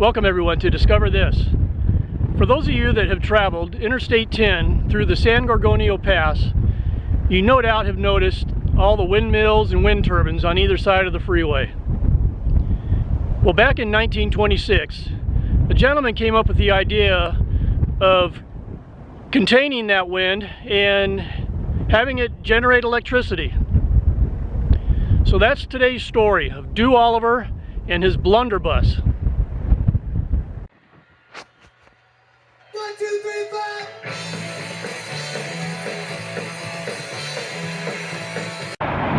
Welcome everyone to Discover This. For those of you that have traveled Interstate 10 through the San Gorgonio Pass, you no doubt have noticed all the windmills and wind turbines on either side of the freeway. Well, back in 1926, a gentleman came up with the idea of containing that wind and having it generate electricity. So that's today's story of Du Oliver and his blunderbuss. 1, 2, 3, 4.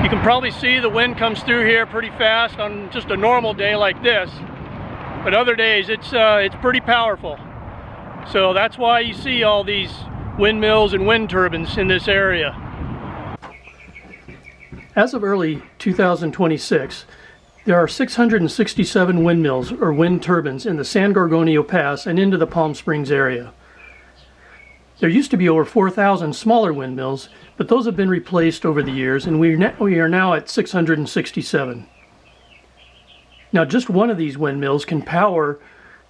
You can probably see the wind comes through here pretty fast on just a normal day like this, but other days it's pretty powerful. So that's why you see all these windmills and wind turbines in this area. As of early 2026, there are 667 windmills or wind turbines in the San Gorgonio Pass and into the Palm Springs area. There used to be over 4,000 smaller windmills, but those have been replaced over the years, and we are now at 667. Now, just one of these windmills can power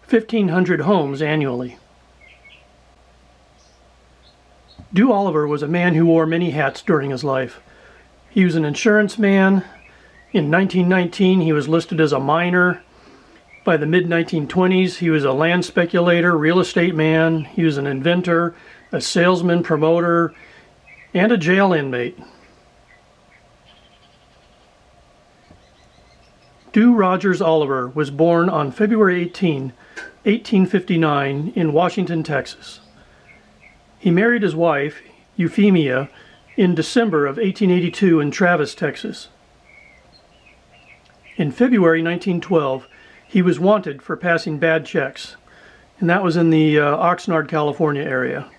1,500 homes annually. Du Oliver was a man who wore many hats during his life. He was an insurance man. In 1919, he was listed as a miner. By the mid-1920s, he was a land speculator, real estate man. He was an inventor, a salesman, promoter, and a jail inmate. Du Rogers Oliver was born on February 18, 1859, in Washington, Texas. He married his wife, Euphemia, in December of 1882 in Travis, Texas. In February 1912, he was wanted for passing bad checks, and that was in the Oxnard, California area.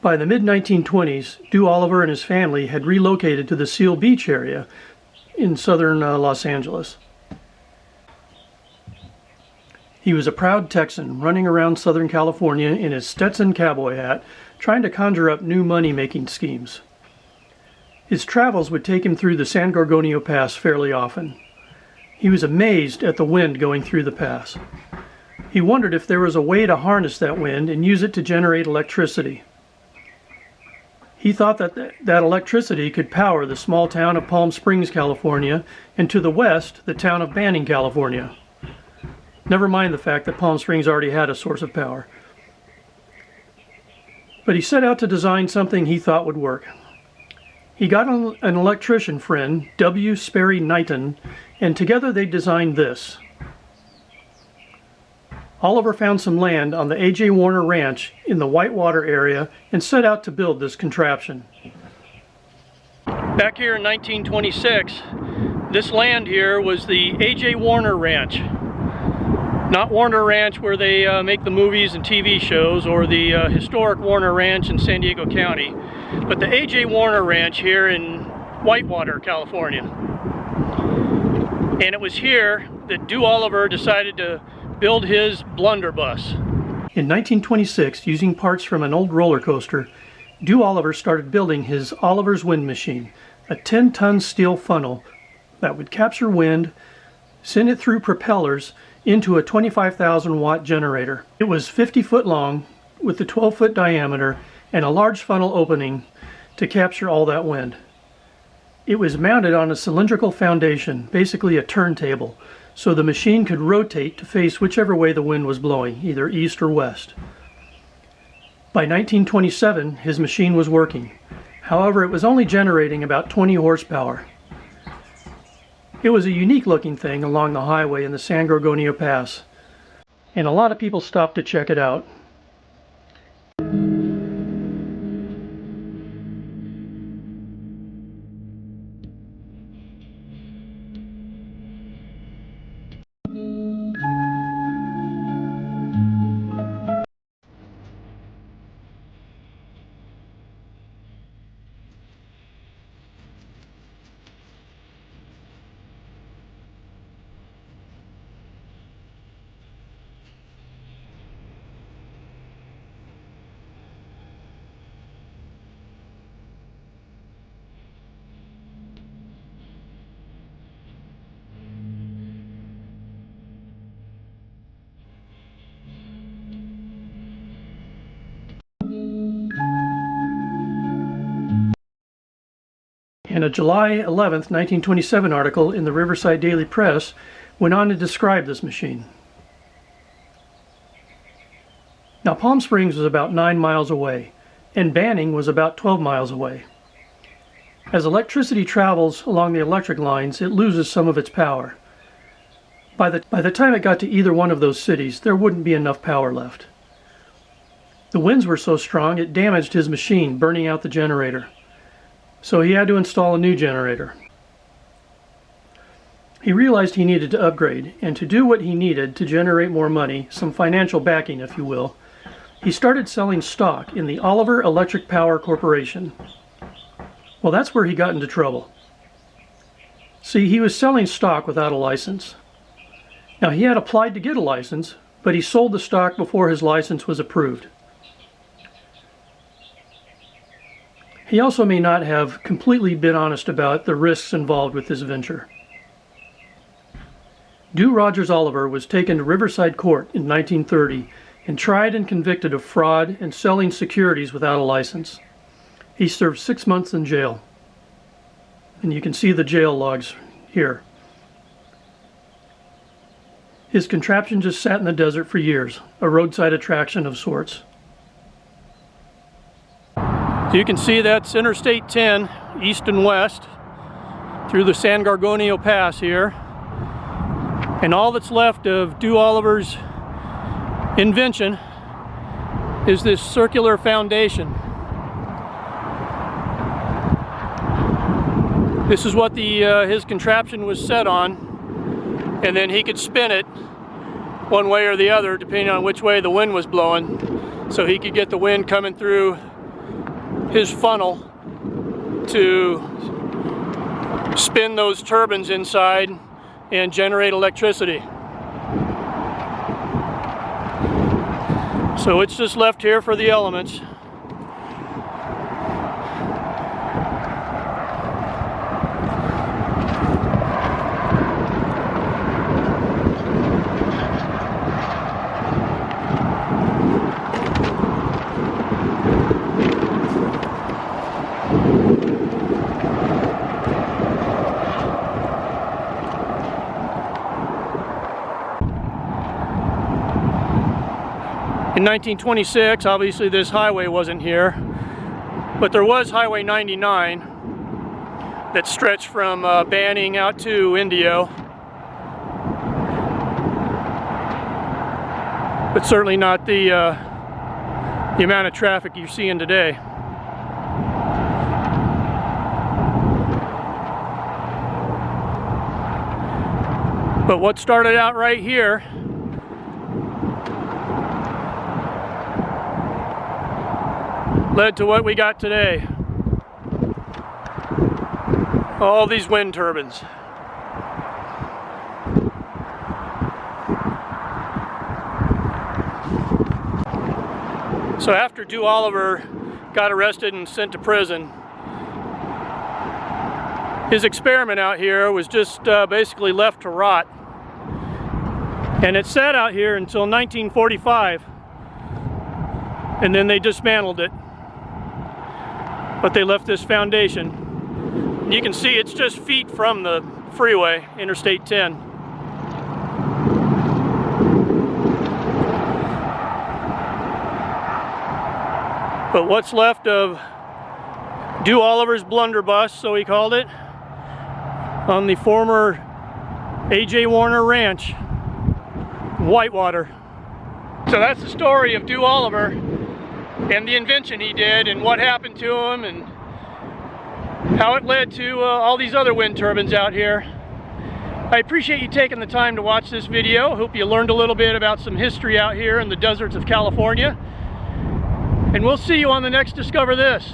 By the mid-1920s, Du Oliver and his family had relocated to the Seal Beach area in southern Los Angeles. He was a proud Texan running around Southern California in his Stetson cowboy hat, trying to conjure up new money-making schemes. His travels would take him through the San Gorgonio Pass fairly often. He was amazed at the wind going through the pass. He wondered if there was a way to harness that wind and use it to generate electricity. He thought that electricity could power the small town of Palm Springs, California, and to the west, the town of Banning, California. Never mind the fact that Palm Springs already had a source of power. But he set out to design something he thought would work. He got an electrician friend, W. Sperry Knighton, and together they designed this. Oliver found some land on the A.J. Warner Ranch in the Whitewater area and set out to build this contraption. Back here in 1926, this land here was the A.J. Warner Ranch. Not Warner Ranch where they make the movies and TV shows, or the historic Warner Ranch in San Diego County, but the A.J. Warner Ranch here in Whitewater, California. And it was here that Du Oliver decided to build his blunderbuss. In 1926, using parts from an old roller coaster, Du Oliver started building his Oliver's wind machine, a 10-ton steel funnel that would capture wind, send it through propellers into a 25,000 watt generator. It was 50 foot long with a 12-foot diameter and a large funnel opening to capture all that wind. It was mounted on a cylindrical foundation, basically a turntable, so the machine could rotate to face whichever way the wind was blowing, either east or west. By 1927, his machine was working. However, it was only generating about 20 horsepower. It was a unique looking thing along the highway in the San Gorgonio Pass, and a lot of people stopped to check it out. And a July 11th, 1927 article in the Riverside Daily Press went on to describe this machine. Now, Palm Springs was about 9 miles away, and Banning was about 12 miles away. As electricity travels along the electric lines, it loses some of its power. By the time it got to either one of those cities, there wouldn't be enough power left. The winds were so strong it damaged his machine, burning out the generator. So he had to install a new generator. He realized he needed to upgrade, and to do what he needed to generate more money, some financial backing if you will, he started selling stock in the Oliver Electric Power Corporation. Well, that's where he got into trouble. See, he was selling stock without a license. Now, he had applied to get a license, but he sold the stock before his license was approved. He also may not have completely been honest about the risks involved with this venture. Dew Rogers Oliver was taken to Riverside Court in 1930 and tried and convicted of fraud and selling securities without a license. He served 6 months in jail. And you can see the jail logs here. His contraption just sat in the desert for years, a roadside attraction of sorts. You can see that's Interstate 10, east and west, through the San Gorgonio Pass here. And all that's left of Dew Oliver's invention is this circular foundation. This is what his contraption was set on, and then he could spin it one way or the other depending on which way the wind was blowing, so he could get the wind coming through his funnel to spin those turbines inside and generate electricity. So it's just left here for the elements. In 1926, obviously this highway wasn't here, but there was Highway 99 that stretched from Banning out to Indio, but certainly not the amount of traffic you're seeing today. But what started out right here led to what we got today. All these wind turbines. So after Dew Oliver got arrested and sent to prison, his experiment out here was just basically left to rot. And it sat out here until 1945, and then they dismantled it. But they left this foundation. You can see it's just feet from the freeway, Interstate 10. But what's left of Dew Oliver's blunderbuss, so he called it, on the former A.J. Warner Ranch, Whitewater. So that's the story of Dew Oliver and the invention he did and what happened to him and how it led to all these other wind turbines out here. I appreciate you taking the time to watch this video. Hope you learned a little bit about some history out here in the deserts of California. And we'll see you on the next Discover This.